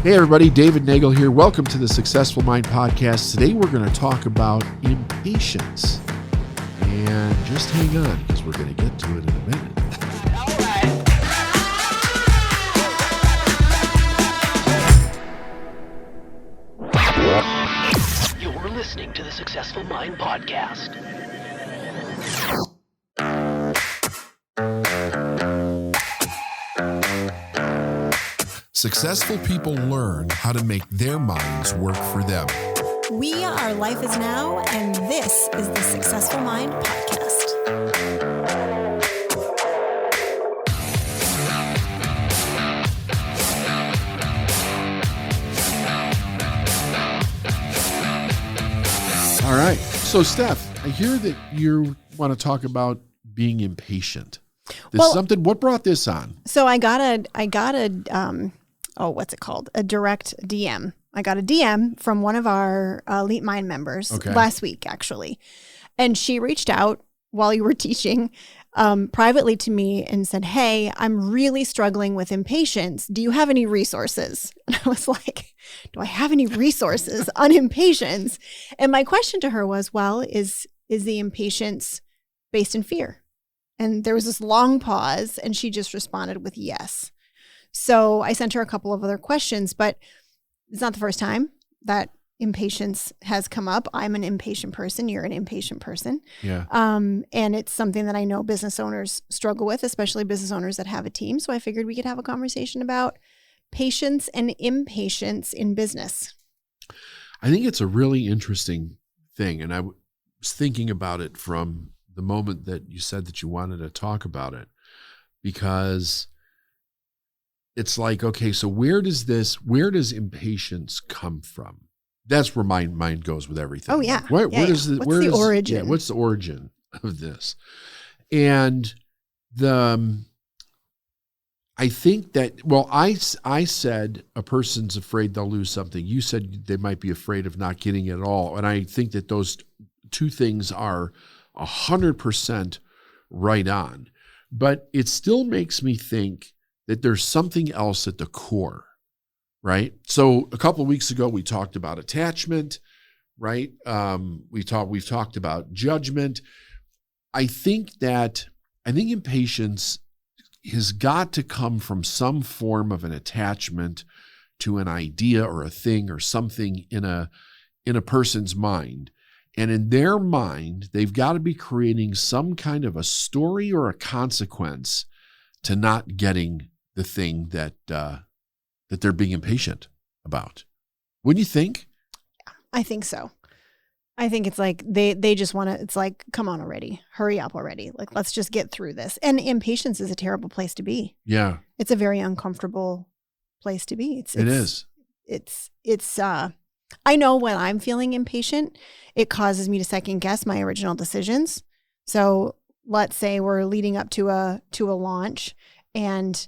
Hey everybody, David Nagel here. Welcome to the Successful Mind Podcast. Today we're going to talk about impatience. And just hang on because we're going to get to it in a minute. You're listening to the Successful Mind Podcast. Successful people learn how to make their minds work for them. We are Life is Now, and this is the Successful Mind Podcast. All right. So, Steph, I hear that you want to talk about being impatient. What brought this on? So I got a what's it called? A direct DM. I got a DM from one of our Elite Mind members last week, actually. And she reached out while you were teaching privately to me and said, "Hey, I'm really struggling with impatience. Do you have any resources?" And I was like, do I have any resources on impatience? And my question to her was, well, is the impatience based in fear? And there was this long pause, and she just responded with yes. So I sent her a couple of other questions, but it's not the first time that impatience has come up. I'm an impatient person. You're an impatient person. Yeah. And it's something that I know business owners struggle with, especially business owners that have a team. So I figured we could have a conversation about patience and impatience in business. I think it's a really interesting thing. And I was thinking about it from the moment that you said that you wanted to talk about it, because it's like, okay, so where does impatience come from? That's where my mind goes with everything. Oh yeah. What's the origin? Yeah, what's the origin of this? And I think that, I said a person's afraid they'll lose something. You said they might be afraid of not getting it at all. And I think that those two things are 100% right on. But it still makes me think that there's something else at the core, right? So a couple of weeks ago, we talked about attachment, right? We've talked about judgment. I think impatience has got to come from some form of an attachment to an idea or a thing or something in a person's mind. And in their mind, they've got to be creating some kind of a story or a consequence to not getting the thing that they're being impatient about. Wouldn't you think? I think so. I think it's like they just want to, it's like, come on already, hurry up already. Like, let's just get through this. And impatience is a terrible place to be. Yeah. It's a very uncomfortable place to be. It is. I know when I'm feeling impatient, it causes me to second guess my original decisions. So let's say we're leading up to a launch, and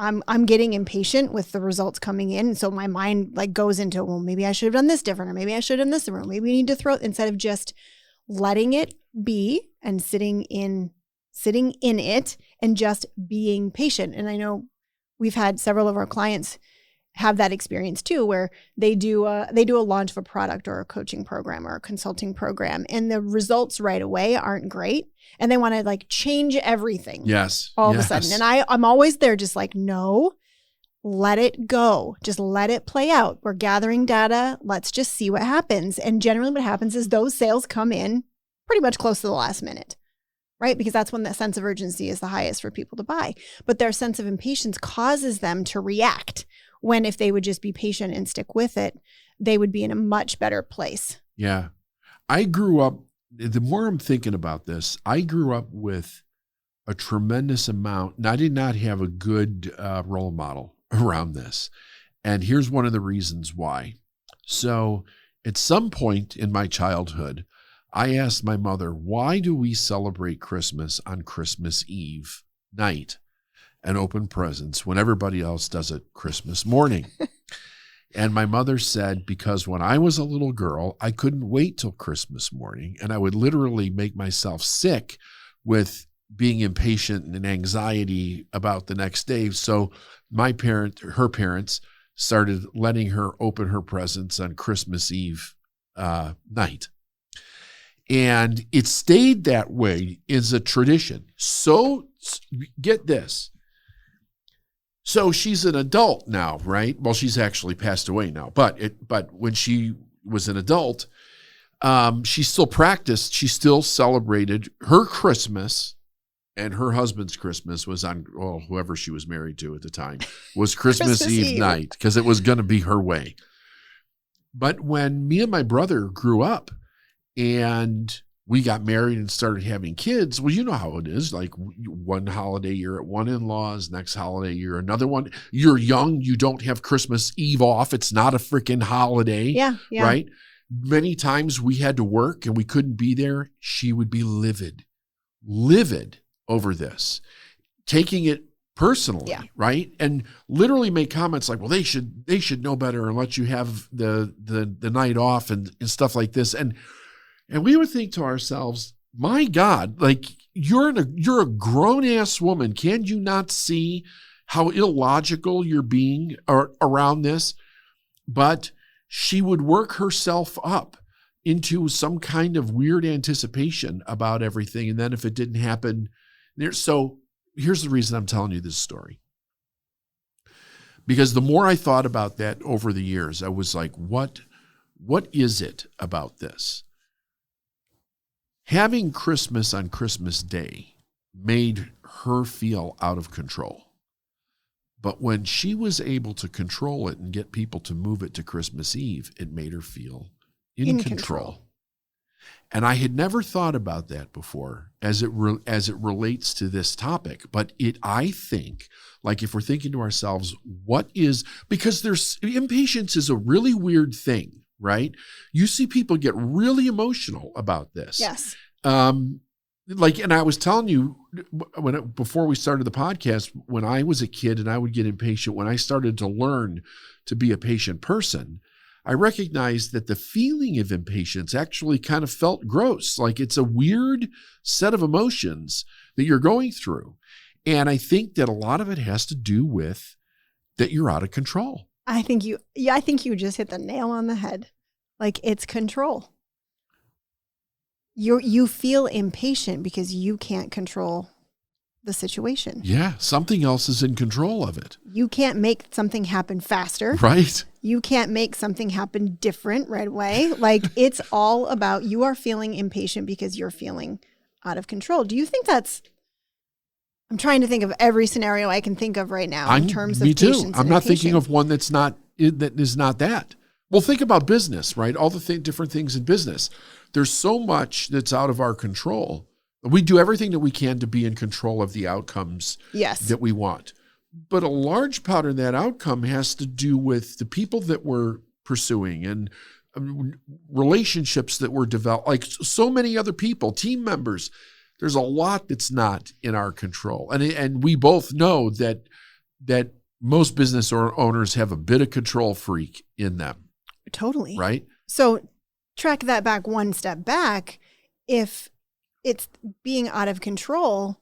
I'm getting impatient with the results coming in. So my mind like goes into, well, maybe I should have done this different, or maybe I should have done this different. Maybe we need to throw it, instead of just letting it be and sitting in it and just being patient. And I know we've had several of our clients have that experience too, where they do a launch of a product or a coaching program or a consulting program, and the results right away aren't great, and they want to like change everything. Yes. All of a sudden. And I'm always there just like, no, let it go. Just let it play out. We're gathering data. Let's just see what happens. And generally what happens is those sales come in pretty much close to the last minute, right? Because that's when the sense of urgency is the highest for people to buy. But their sense of impatience causes them to react, when if they would just be patient and stick with it, they would be in a much better place. Yeah. I grew up, the more I'm thinking about this, I grew up with a tremendous amount, and I did not have a good role model around this. And here's one of the reasons why. So at some point in my childhood, I asked my mother, why do we celebrate Christmas on Christmas Eve night and open presents when everybody else does it Christmas morning? And my mother said, because when I was a little girl, I couldn't wait till Christmas morning, and I would literally make myself sick with being impatient and anxiety about the next day. So her parents started letting her open her presents on Christmas Eve night. And it stayed that way as a tradition. So get this. So she's an adult now, right? Well, she's actually passed away now, but when she was an adult, she still practiced. She still celebrated her Christmas, and her husband's Christmas was on, well, whoever she was married to at the time, was Christmas Eve night, because it was going to be her way. But when me and my brother grew up and we got married and started having kids, well, you know how it is. Like one holiday you're at one in-laws, next holiday you're another one. You're young, you don't have Christmas Eve off. It's not a freaking holiday, yeah. Right? Many times we had to work and we couldn't be there. She would be livid over this, taking it personally, right? And literally make comments like, well, they should know better and let you have the night off and stuff like this. And we would think to ourselves, my God, like you're a grown-ass woman. Can you not see how illogical you're being around this? But she would work herself up into some kind of weird anticipation about everything. And then if it didn't happen, so here's the reason I'm telling you this story. Because the more I thought about that over the years, I was like, what is it about this? Having Christmas on Christmas Day made her feel out of control. But when she was able to control it and get people to move it to Christmas Eve, it made her feel in control. And I had never thought about that before as it relates to this topic. But I think, like if we're thinking to ourselves, because impatience is a really weird thing, right? You see people get really emotional about this. Yes. And I was telling you before we started the podcast, when I was a kid and I would get impatient, when I started to learn to be a patient person, I recognized that the feeling of impatience actually kind of felt gross. Like it's a weird set of emotions that you're going through. And I think that a lot of it has to do with that you're out of control. I think you just hit the nail on the head. Like it's control. You feel impatient because you can't control the situation. Yeah, something else is in control of it. You can't make something happen faster. Right. You can't make something happen different right away. Like it's all about you are feeling impatient because you're feeling out of control. Do you think I'm trying to think of every scenario I can think of right now in terms of patience. Me too. I'm not thinking of one that is not that. Well, think about business, right? All the different things in business. There's so much that's out of our control. We do everything that we can to be in control of the outcomes that we want. But a large part of that outcome has to do with the people that we're pursuing and relationships that we're developing, like so many other people, team members. There's a lot that's not in our control. And we both know that most business owners have a bit of control freak in them. Totally. Right? So track that back one step back. If it's being out of control,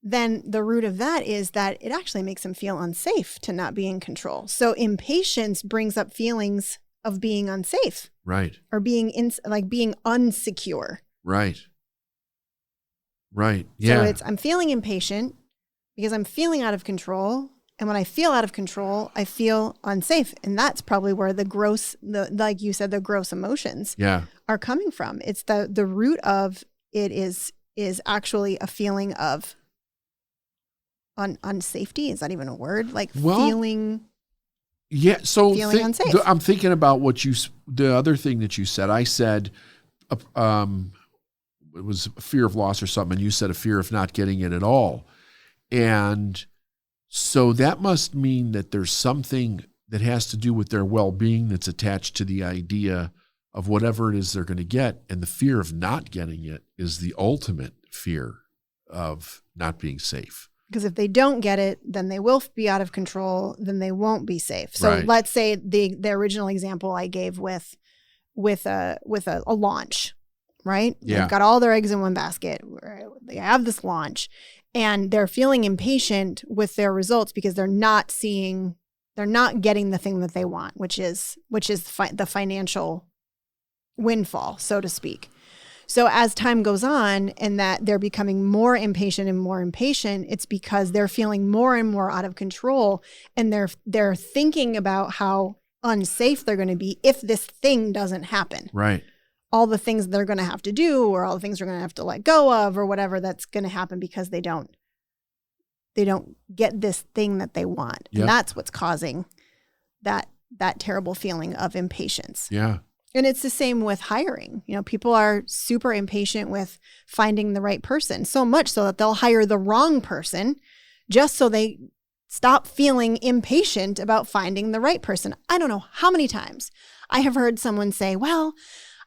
then the root of that is that it actually makes them feel unsafe to not be in control. So impatience brings up feelings of being unsafe. Right. Or being being unsecure. Right. Right. Yeah. So I'm feeling impatient because I'm feeling out of control. And when I feel out of control, I feel unsafe. And that's probably where like you said, the gross emotions are coming from. It's the root of it is actually a feeling of unsafety. Is that even a word? Like feeling. Yeah. So feeling unsafe. I'm thinking about the other thing that you said. I said, it was a fear of loss or something. And you said a fear of not getting it at all. And so that must mean that there's something that has to do with their well-being that's attached to the idea of whatever it is they're going to get. And the fear of not getting it is the ultimate fear of not being safe. Because if they don't get it, then they will be out of control, then they won't be safe. So let's say the original example I gave with a launch, right? Yeah. They've got all their eggs in one basket. They have this launch and they're feeling impatient with their results because they're not seeing They're not getting the thing that they want, which is the financial windfall, so to speak. So as time goes on and that they're becoming more impatient, it's because they're feeling more and more out of control, and they're thinking about how unsafe they're going to be if this thing doesn't happen. Right. All the things they're going to have to do, or all the things they're going to have to let go of, or whatever that's going to happen because they don't get this thing that they want. Yep. And that's what's causing that terrible feeling of impatience. Yeah. And it's the same with hiring. People are super impatient with finding the right person, so much so that they'll hire the wrong person just so they stop feeling impatient about finding the right person. I don't know how many times I have heard someone say, well,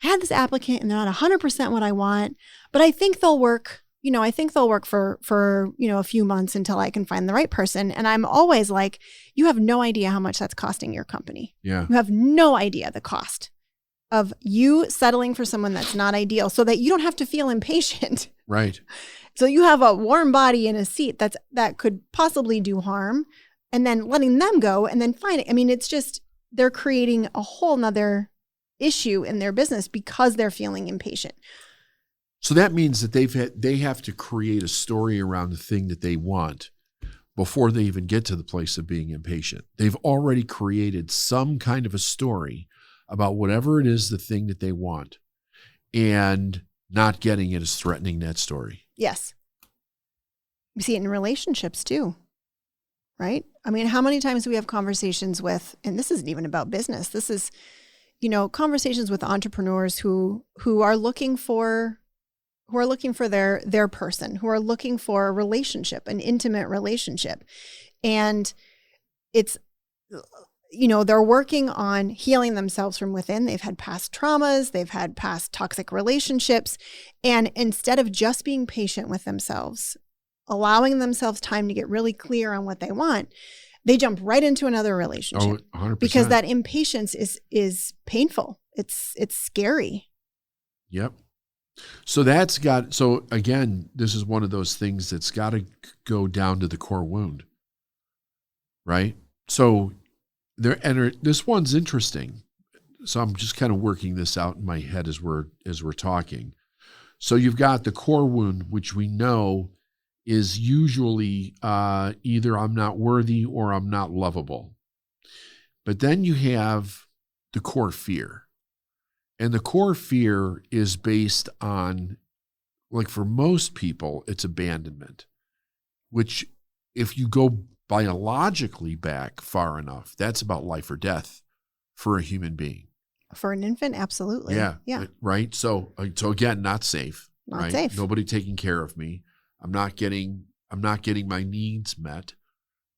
I had this applicant and they're not 100% what I want, but I think they'll work. I think they'll work for a few months until I can find the right person. And I'm always like, you have no idea how much that's costing your company. Yeah. You have no idea the cost of you settling for someone that's not ideal so that you don't have to feel impatient. Right. So you have a warm body in a seat that could possibly do harm, and then letting them go and then finding. I mean, it's just, they're creating a whole nother issue in their business because they're feeling impatient. So that means that they have to create a story around the thing that they want before they even get to the place of being impatient. They've already created some kind of a story about whatever it is, the thing that they want, and not getting it is threatening that story. Yes. We see it in relationships too, right? I mean, how many times do we have conversations with, and this isn't even about business, this is, conversations with entrepreneurs who are looking for their person, who are looking for a relationship, an intimate relationship. And it's, they're working on healing themselves from within. They've had past traumas. They've had past toxic relationships. And instead of just being patient with themselves, allowing themselves time to get really clear on what they want, they jump right into another relationship. Oh, 100%. Because that impatience is painful. It's scary. Yep. So again, this is one of those things that's got to go down to the core wound, right? So this one's interesting. So I'm just kind of working this out in my head as we're talking. So you've got the core wound, which we know is usually either I'm not worthy or I'm not lovable. But then you have the core fear. And the core fear is based on, like for most people, it's abandonment, which if you go biologically back far enough, that's about life or death for a human being. For an infant, absolutely. Yeah. Right. So again, not safe. Not safe. Nobody taking care of me. I'm not getting my needs met.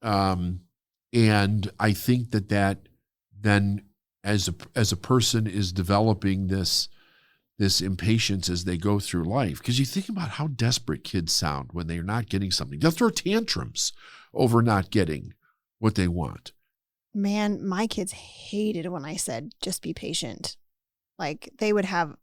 And I think that then as a person is developing this impatience as they go through life, because you think about how desperate kids sound when they're not getting something. They'll throw tantrums over not getting what they want. Man, my kids hated when I said, just be patient. Like they would have,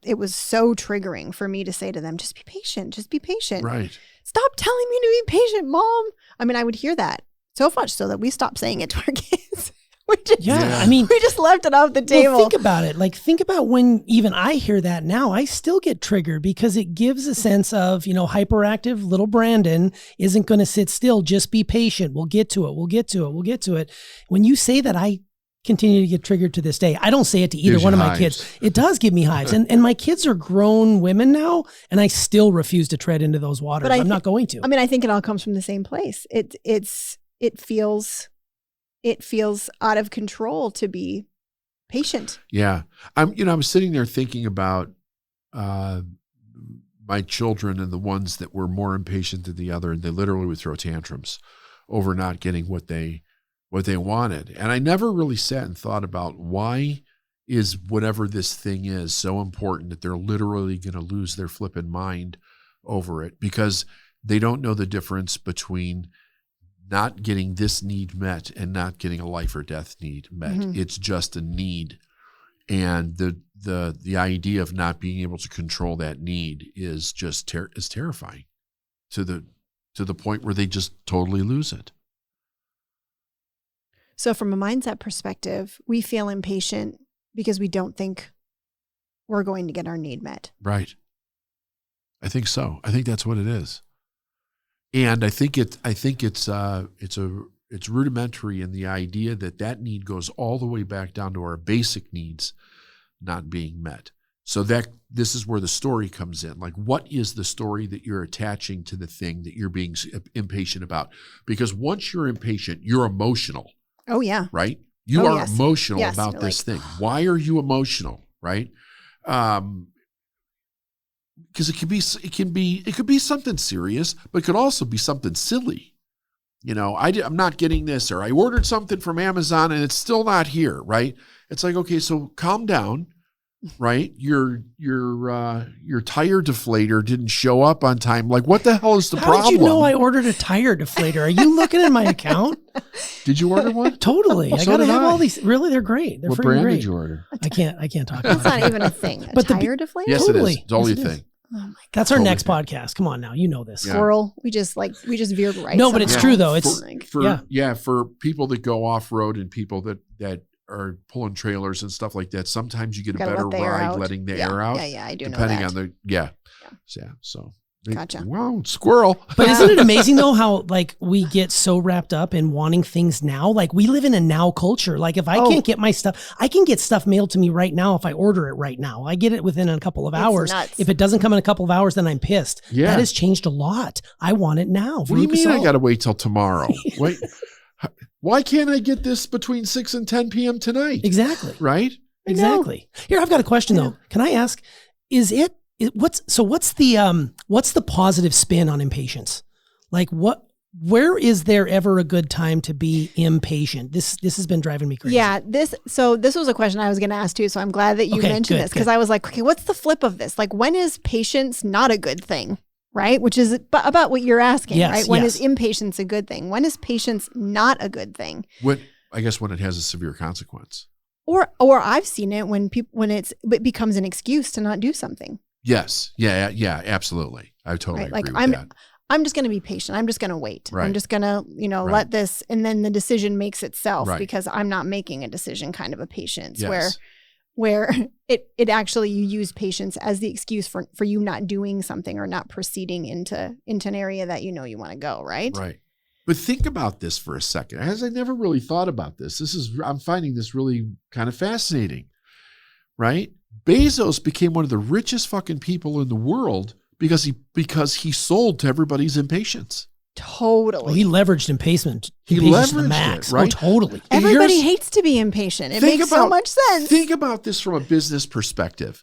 it was so triggering for me to say to them, just be patient, just be patient. Right. Stop telling me to be patient, Mom. I mean, I would hear that so much so that we stopped saying it to our kids. We just left it off the table. Well, think about it. Think about when even I hear that now, I still get triggered because it gives a sense of, hyperactive little Brandon isn't going to sit still. Just be patient. We'll get to it. We'll get to it. We'll get to it. When you say that, I continue to get triggered to this day. I don't say it to either one of my kids. It does give me hives. And my kids are grown women now, and I still refuse to tread into those waters. I'm not going to. I mean, I think it all comes from the same place. It feels out of control to be patient. Yeah. I'm sitting there thinking about my children and the ones that were more impatient than the other, and they literally would throw tantrums over not getting what they wanted. And I never really sat and thought about why is whatever this thing is so important that they're literally going to lose their flipping mind over it, because they don't know the difference between not getting this need met and not getting a life or death need met. Mm-hmm. It's just a need. And the idea of not being able to control that need is just is terrifying to the point where they just totally lose it. So from a mindset perspective, we feel impatient because we don't think we're going to get our need met. Right. I think so. I think that's what it is. And I think it's rudimentary in the idea that need goes all the way back down to our basic needs not being met. So that this is where the story comes in. Like, what is the story that you're attaching to the thing that you're being impatient about? Because once you're impatient, you're emotional. Oh, yeah. Right? You are yes. emotional Yes, about you're this thing. Why are you emotional? Right? Because it could be something serious, but it could also be something silly. You know, I'm not getting this, or I ordered something from Amazon and it's still not here. Right? It's like, okay, so calm down. Right? Your tire deflator didn't show up on time. Like, what the hell is the problem? How did you know I ordered a tire deflator? Are you looking at my account? Did you order one? Totally. I gotta have all these. Really, they're great. They're what freaking brand great. did you order? I can't talk about That's it. not even a thing. A But tire deflator? Yes, Totally. it is. It's only Yes, a it is. thing. Oh my God. That's our Totally next thing. podcast. Come on now, you know this. Yeah. Squirrel. We just veered right. No, but it's somehow. true though. It's For people that go off road and people that are pulling trailers and stuff like that, sometimes you get a Gotta better let the air ride out. letting the Yeah, air out. Yeah, I do depending know that. on the So Gotcha. Wow, squirrel. But isn't it amazing though how like we get so wrapped up in wanting things now? Like we live in a now culture. Like if I can't get my stuff, I can get stuff mailed to me right now if I order it right now. I get it within a couple of hours. Nuts. If it doesn't come in a couple of hours, then I'm pissed. Yeah. That has changed a lot. I want it now. What do you mean I got to wait till tomorrow? Wait, why can't I get this between 6 and 10 p.m. tonight? Exactly. Right? Exactly. Here, I've got a question though. Can I ask, what's the positive spin on impatience? Like where is there ever a good time to be impatient? This has been driving me crazy. Yeah, this was a question I was going to ask too. So I'm glad that you mentioned this because I was like, okay, what's the flip of this? Like, when is patience not a good thing? Right? Which is about what you're asking, Yes, right? When yes. is impatience a good thing? When is patience not a good thing? I guess when it has a severe consequence. Or I've seen it when it becomes an excuse to not do something. Yes. Yeah, absolutely. I totally Right? Like agree with that. I'm just going to be patient. I'm just going to wait. Right. I'm just going to, Right. let this, and then the decision makes itself Right. because I'm not making a decision, kind of a patience Yes. where it actually, you use patience as the excuse for you not doing something or not proceeding into an area that you want to go. Right. Right. But think about this for a second. As I never really thought about this. I'm finding this really kind of fascinating. Right? Bezos became one of the richest fucking people in the world because he sold to everybody's impatience. Totally. Well, he leveraged impatience. He to the leveraged max. it, right? Oh, totally. Everybody hates to be impatient. It makes so much sense. Think about this from a business perspective.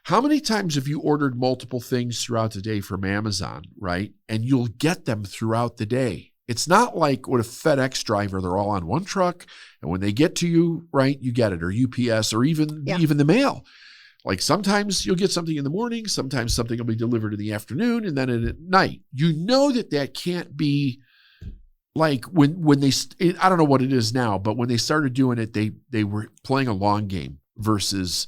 How many times have you ordered multiple things throughout the day from Amazon, right? And you'll get them throughout the day. It's not like with a FedEx driver, they're all on one truck. And when they get to you, right, you get it, or UPS, or even the mail. Like sometimes you'll get something in the morning, sometimes something will be delivered in the afternoon, and then at night. You know that can't be like when they, I don't know what it is now, but when they started doing it, they were playing a long game versus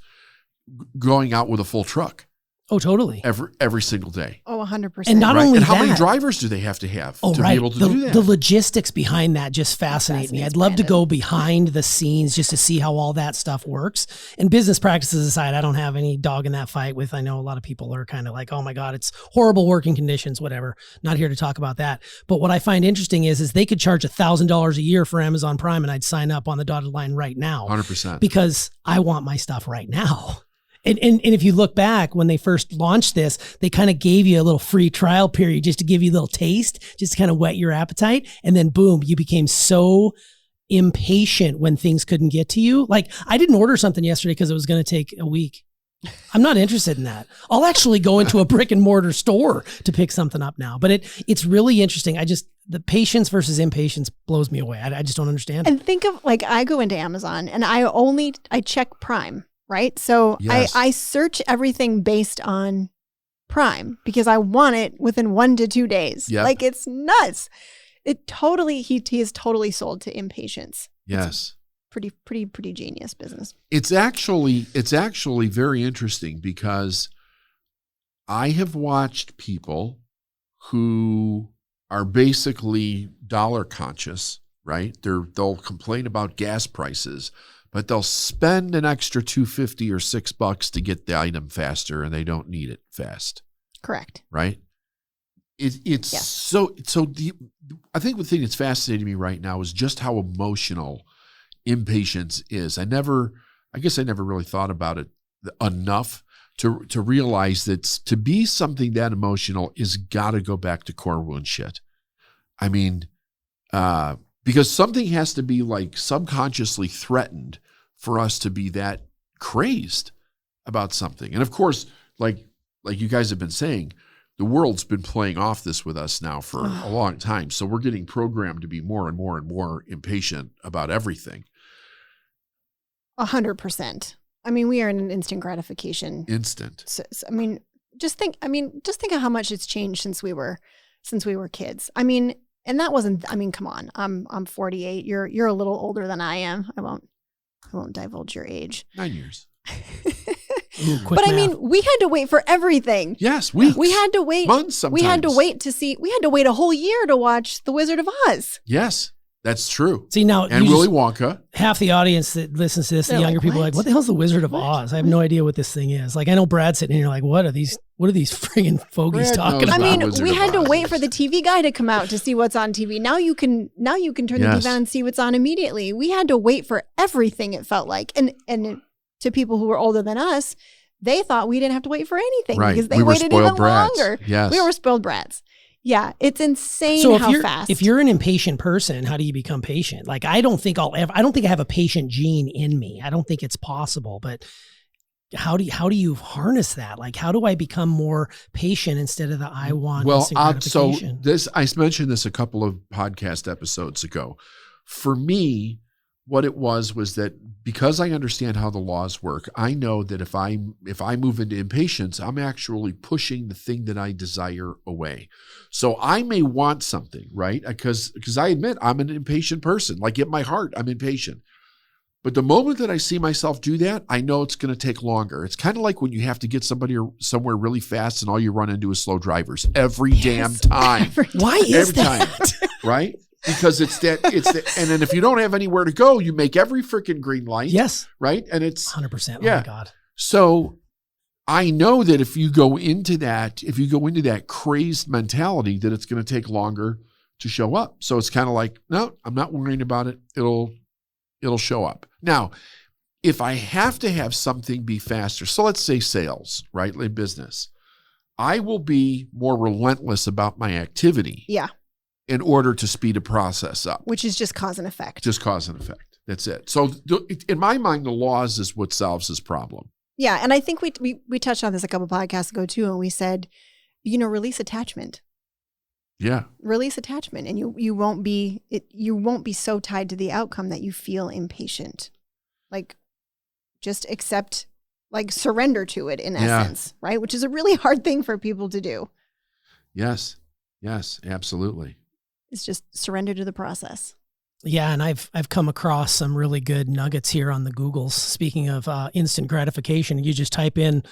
going out with a full truck. Oh, totally. Every single day. Oh, 100%. And not Right? only And that. how many drivers do they have to have to be able to do that? The logistics behind that just fascinate me. Fascinates I'd love to Brandon. go behind the scenes just to see how all that stuff works. And business practices aside, I don't have any dog in that fight with, I know a lot of people are kind of like, oh my God, it's horrible working conditions, whatever. Not here to talk about that. But what I find interesting is they could charge $1,000 a year for Amazon Prime and I'd sign up on the dotted line right now. 100%. Because I want my stuff right now. And if you look back when they first launched this, they kind of gave you a little free trial period just to give you a little taste, just to kind of whet your appetite. And then boom, you became so impatient when things couldn't get to you. Like I didn't order something yesterday because it was going to take a week. I'm not interested in that. I'll actually go into a brick and mortar store to pick something up now. But it's really interesting. The patience versus impatience blows me away. I just don't understand. And think of like, I go into Amazon and I check Prime. Right. So Yes. I search everything based on Prime because I want it within 1 to 2 days. Yep. Like it's nuts. It totally, he is totally sold to impatience. Yes. Pretty genius business. It's actually very interesting because I have watched people who are basically dollar conscious, right? They'll complain about gas prices, but they'll spend an extra $2.50 or $6 to get the item faster, and they don't need it fast. Correct. Right? It's so I think the thing that's fascinating me right now is just how emotional impatience is. I guess I never really thought about it enough to realize that to be something that emotional is got to go back to core wound shit. I mean, because something has to be like subconsciously threatened for us to be that crazed about something. And of course, like you guys have been saying, the world's been playing off this with us now for a long time. So we're getting programmed to be more and more and more impatient about everything. 100%. I mean, we are in an instant gratification. So, just think of how much it's changed since we were kids. I mean, and that wasn't, I mean, come on, I'm 48. You're a little older than I am. I won't divulge your age. 9 years. Ooh, but math. I mean, we had to wait for everything. Yes, weeks. We had to wait months sometimes. We had to wait a whole year to watch The Wizard of Oz. Yes, that's true. See, now, and Willy Wonka. Half the audience that listens to this, the younger people are like, what the hell's The Wizard of Oz? I have no idea what this thing is. Like, I know Brad's sitting here like, what are these friggin' fogies talking about? I mean, we had to wait for the TV guy to come out to see what's on TV. Now you can turn the TV on and see what's on immediately. We had to wait for everything, it felt like. And to people who were older than us, they thought we didn't have to wait for anything because they waited even longer. Yes. We were spoiled brats. Yeah, it's insane how fast. If you're an impatient person, how do you become patient? Like, I don't think I have a patient gene in me. I don't think it's possible, but how do you harness that? Like, how do I become more patient instead of the I want instant gratification? I mentioned this a couple of podcast episodes ago. For me, what it was that because I understand how the laws work, I know that if I move into impatience, I'm actually pushing the thing that I desire away. So I may want something, right? Because I admit I'm an impatient person. Like, in my heart, I'm impatient. But the moment that I see myself do that, I know it's going to take longer. It's kind of like when you have to get somebody somewhere really fast and all you run into is slow drivers every damn time. Why is that? Time, right? Because it's that, and then if you don't have anywhere to go, you make every freaking green light. Yes. Right. And it's 100%. Yeah. Oh my God. So I know that if you go into that crazed mentality, that it's going to take longer to show up. So it's kind of like, no, I'm not worrying about it. It'll show up. Now, if I have to have something be faster, so let's say sales, right? Like business, I will be more relentless about my activity. Yeah. In order to speed a process up. Which is just cause and effect. Just cause and effect. That's it. So in my mind, the laws is what solves this problem. Yeah. And I think we touched on this a couple podcasts ago too. And we said, release attachment. Yeah. Release attachment. And you won't be so tied to the outcome that you feel impatient. Like, just accept, like, surrender to it in essence, right? Which is a really hard thing for people to do. Yes. Yes, absolutely. It's just surrender to the process. Yeah, and I've come across some really good nuggets here on the Googles. Speaking of instant gratification, you just type in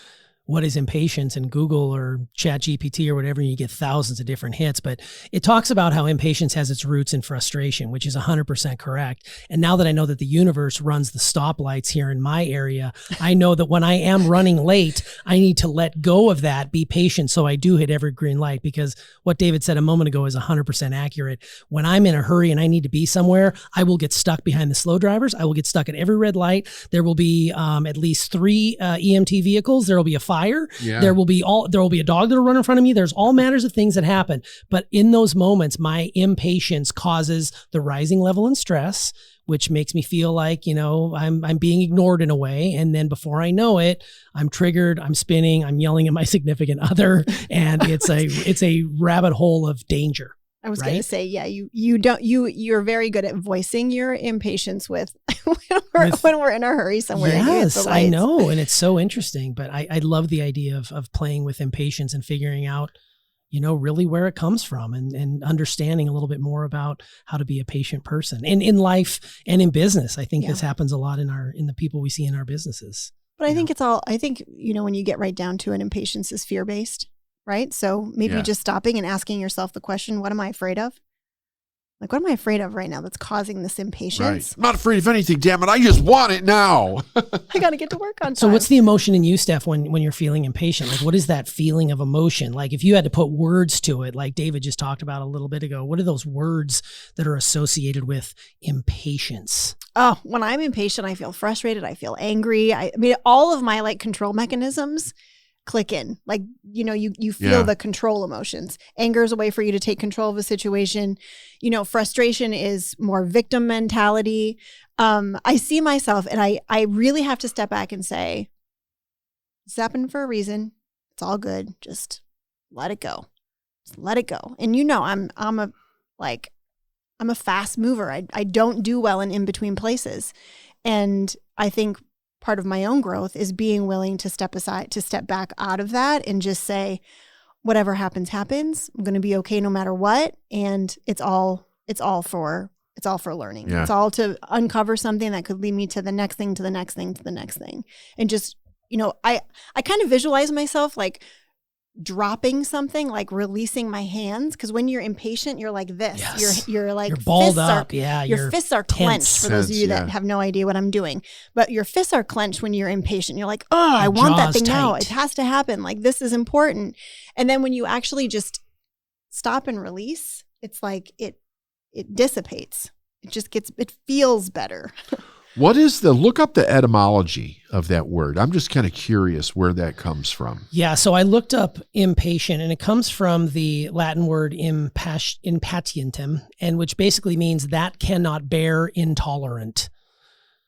what is impatience in Google or ChatGPT or whatever, and you get thousands of different hits. But it talks about how impatience has its roots in frustration, which is 100% correct. And now that I know that the universe runs the stoplights here in my area, I know that when I am running late, I need to let go of that, be patient, so I do hit every green light, because what David said a moment ago is 100% accurate. When I'm in a hurry and I need to be somewhere, I will get stuck behind the slow drivers. I will get stuck at every red light. There will be at least 3 EMT vehicles. There will be a fire. Yeah. There will be a dog that'll run in front of me. There's all manners of things that happen. But in those moments, my impatience causes the rising level in stress, which makes me feel like, I'm being ignored in a way. And then before I know it, I'm triggered, I'm spinning, I'm yelling at my significant other, and it's a rabbit hole of danger. I was going to say, yeah, you're very good at voicing your impatience when we're in a hurry somewhere. Yes, I know. And it's so interesting, but I love the idea of playing with impatience and figuring out, really where it comes from, and understanding a little bit more about how to be a patient person in life and in business. I think this happens a lot in the people we see in our businesses. But I think when you get right down to it, impatience is fear-based. Right? So maybe just stopping and asking yourself the question, what am I afraid of? Like, what am I afraid of right now that's causing this impatience? Right. I'm not afraid of anything, damn it. I just want it now. I got to get to work on time. So what's the emotion in you, Steph, when you're feeling impatient? Like, what is that feeling of emotion? Like, if you had to put words to it, like David just talked about a little bit ago, what are those words that are associated with impatience? Oh, when I'm impatient, I feel frustrated. I feel angry. I mean, all of my like control mechanisms click in. Like, you feel the control emotions. Anger is a way for you to take control of a situation. Frustration is more victim mentality. I see myself, and I really have to step back and say, it's happened for a reason. It's all good. Just let it go. Just let it go. And I'm a fast mover. I don't do well in between places. And I think part of my own growth is being willing to step back out of that and just say, whatever happens, happens. I'm going to be okay no matter what. And it's all for learning. Yeah. It's all to uncover something that could lead me to the next thing, to the next thing, to the next thing. And just, I kind of visualize myself like dropping something, like releasing my hands, because when you're impatient, you're like this. Yes. You're like, you're balled up. Your fists are clenched, for those of you that have no idea what I'm doing. But your fists are clenched when you're impatient. You're like, oh, I want that thing now. It has to happen. Like, this is important. And then when you actually just stop and release, it's like it dissipates. It feels better. Look up the etymology of that word. I'm just kind of curious where that comes from. Yeah, so I looked up impatient, and it comes from the Latin word impatientum, and which basically means that cannot bear, intolerant.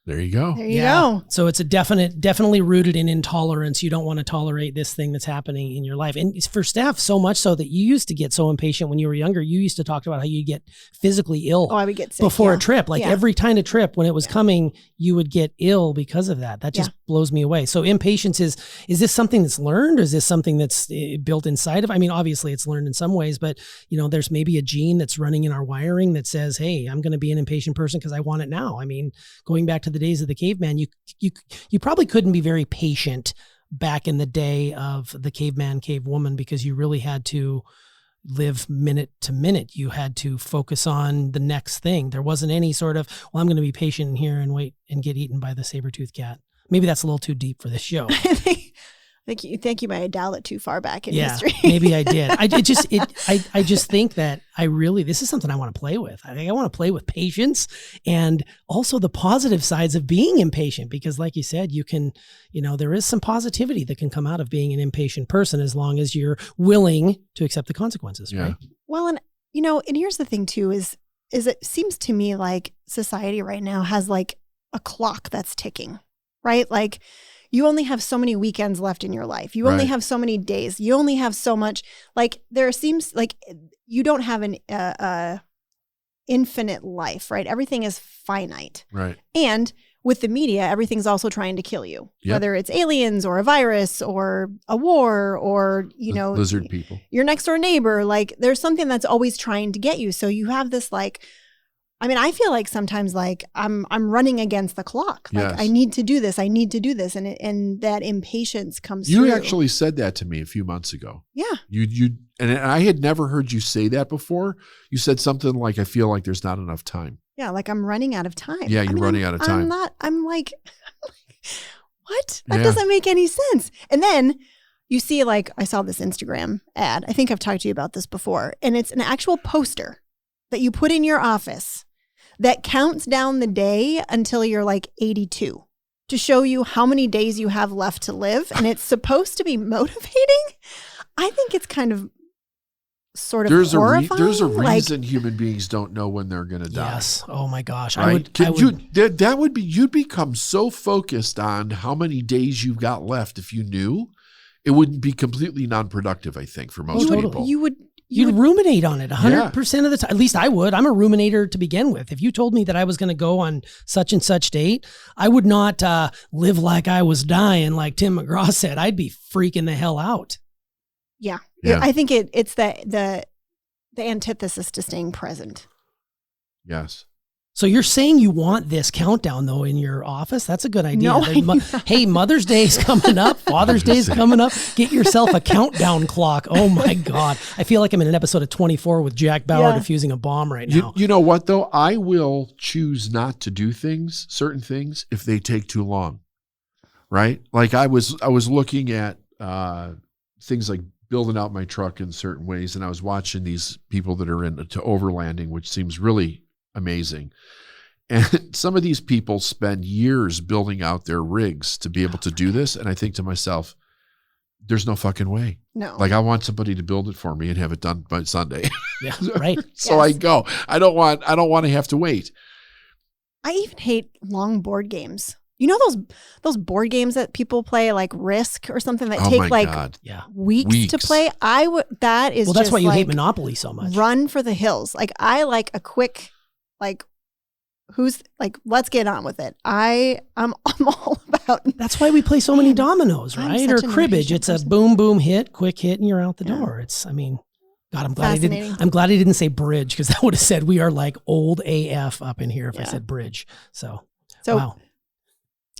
There you go. There you go. So it's definitely rooted in intolerance. You don't want to tolerate this thing that's happening in your life. And for Steph, so much so that you used to get so impatient when you were younger. You used to talk about how you get physically ill. Oh, I would get sick before a trip. Like every kind of trip, when it was coming, you would get ill because of that. That just blows me away. So impatience is this something that's learned, or is this something that's built inside of? I mean, obviously it's learned in some ways, but there's maybe a gene that's running in our wiring that says, hey, I'm going to be an impatient person because I want it now. I mean, going back to the days of the caveman, you probably couldn't be very patient back in the day of the caveman, cavewoman, because you really had to live minute to minute. You had to focus on the next thing. There wasn't any sort of, well, I'm going to be patient in here and wait and get eaten by the saber-toothed cat. Maybe that's a little too deep for this show. I think you might have dialed it too far back in history. Maybe I did. I just think that this is something I want to play with. I think I want to play with patience and also the positive sides of being impatient, because like you said, you can, there is some positivity that can come out of being an impatient person as long as you're willing to accept the consequences, right? Well, and here's the thing too, is it seems to me like society right now has like a clock that's ticking, right? Like, you only have so many weekends left in your life. You only have so many days. You only have so much. Like, there seems like you don't have an infinite life, right? Everything is finite. Right. And with the media, everything's also trying to kill you, whether it's aliens or a virus or a war or, lizard people, your next door neighbor. Like, there's something that's always trying to get you. So you have this I feel like sometimes like I'm running against the clock. Like, I need to do this. I need to do this. And that impatience comes through. You actually said that to me a few months ago. Yeah. And I had never heard you say that before. You said something like, I feel like there's not enough time. Yeah. Like, I'm running out of time. Yeah. You're running out of time. I'm like, what? That doesn't make any sense. And then you see, like, I saw this Instagram ad. I think I've talked to you about this before. And it's an actual poster that you put in your office that counts down the day until you're like 82 to show you how many days you have left to live. And it's supposed to be motivating. I think it's kind of sort of horrifying. There's a reason human beings don't know when they're going to die. Yes. Oh my gosh. Right? You'd become so focused on how many days you've got left. If you knew, it wouldn't be completely non-productive, I think, for most people. You'd ruminate on it 100% of the time. At least I would. I'm a ruminator to begin with. If you told me that I was going to go on such and such date, I would not live like I was dying, like Tim McGraw said. I'd be freaking the hell out. Yeah. I think it's the antithesis to staying present. Yes. So you're saying you want this countdown though in your office? That's a good idea. No, Hey, Mother's Day's coming up. Father's Day's coming up. Get yourself a countdown clock. Oh my God. I feel like I'm in an episode of 24 with Jack Bauer defusing a bomb right now. You know what though? I will choose not to do certain things, if they take too long. Right? Like I was looking at things like building out my truck in certain ways, and I was watching these people that are into overlanding, which seems really amazing. And some of these people spend years building out their rigs to be able to do this. And I think to myself, there's no fucking way. No. Like I want somebody to build it for me and have it done by Sunday. Yeah, right. So I go. I don't want to have to wait. I even hate long board games. You know those board games that people play, like Risk or something, that take like weeks to play? That is that's just why you like, hate Monopoly so much. Run for the hills. Like I like a quick, like, let's get on with it. I'm all about. That's why we play so many dominoes, right? Or cribbage. It's person. A boom, boom hit, quick hit, and you're out the door. God, I'm glad I didn't say bridge, because that would have said we are like old AF up in here if I said bridge. So wow.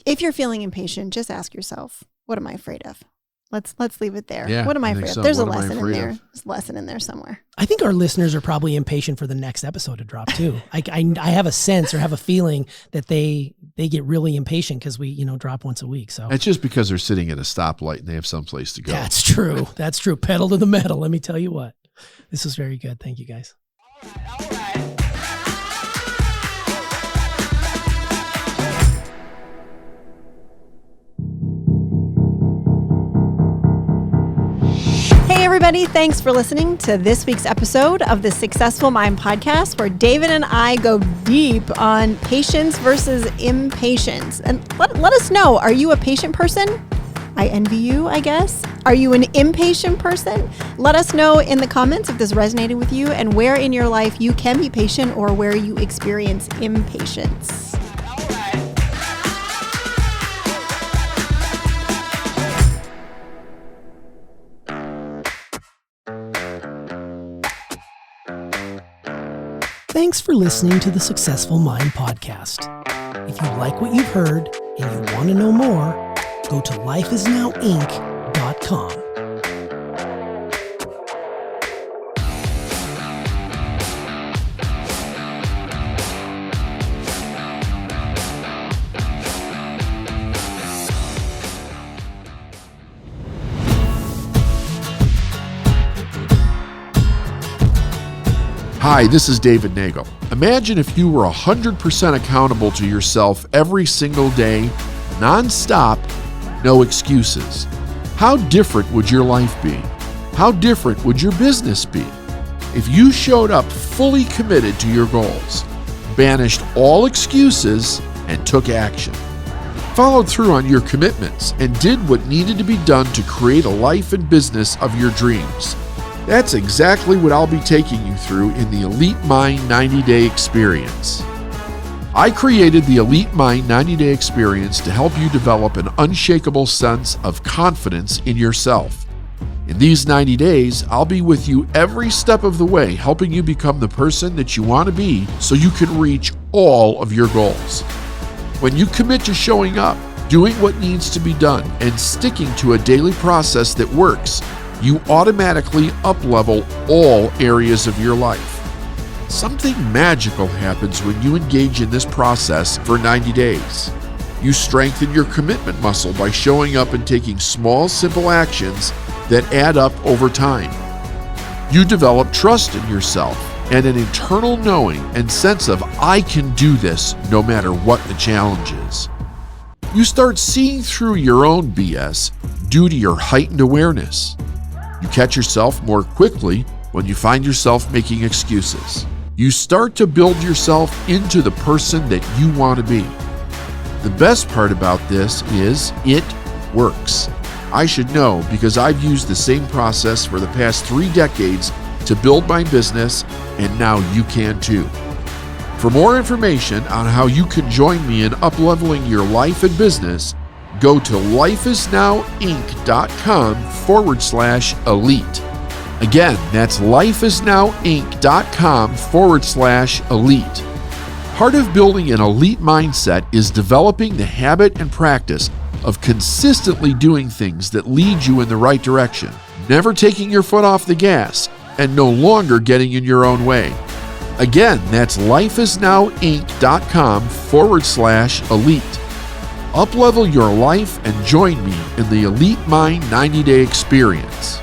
If you're feeling impatient, just ask yourself, what am I afraid of? Let's leave it there. Yeah, what am I afraid so. of? There's a What am I lesson in afraid there. of? There's a lesson in there somewhere. I think our listeners are probably impatient for the next episode to drop too. I have a sense or have a feeling that they get really impatient because we drop once a week. So It's just because they're sitting at a stoplight and they have someplace to go. That's true. That's true. Pedal to the metal. Let me tell you what. This was very good. Thank you, guys. All right. Hey, everybody. Thanks for listening to this week's episode of the Successful Mind podcast, where David and I go deep on patience versus impatience. And let us know, are you a patient person? I envy you, I guess. Are you an impatient person? Let us know in the comments if this resonated with you and where in your life you can be patient or where you experience impatience. Thanks for listening to the Successful Mind podcast. If you like what you've heard and you want to know more, go to lifeisnowinc.com. Hi, this is David Nagel. Imagine if you were 100% accountable to yourself every single day, nonstop, no excuses. How different would your life be? How different would your business be? If you showed up fully committed to your goals, banished all excuses, and took action, followed through on your commitments, and did what needed to be done to create a life and business of your dreams. That's exactly what I'll be taking you through in the Elite Mind 90-Day Experience. I created the Elite Mind 90-Day Experience to help you develop an unshakable sense of confidence in yourself. In these 90 days, I'll be with you every step of the way, helping you become the person that you want to be so you can reach all of your goals. When you commit to showing up, doing what needs to be done, and sticking to a daily process that works, you automatically up-level all areas of your life. Something magical happens when you engage in this process for 90 days. You strengthen your commitment muscle by showing up and taking small, simple actions that add up over time. You develop trust in yourself and an internal knowing and sense of, I can do this no matter what the challenge is. You start seeing through your own BS due to your heightened awareness. You catch yourself more quickly when you find yourself making excuses. You start to build yourself into the person that you want to be. The best part about this is it works. I should know because I've used the same process for the past 3 decades to build my business, and now you can too. For more information on how you can join me in up-leveling your life and business, go to lifeisnowinc.com/elite. Again, that's lifeisnowinc.com/elite. Part of building an elite mindset is developing the habit and practice of consistently doing things that lead you in the right direction, never taking your foot off the gas, and no longer getting in your own way. Again, that's lifeisnowinc.com/elite. Uplevel your life and join me in the Elite Mind 90-day experience.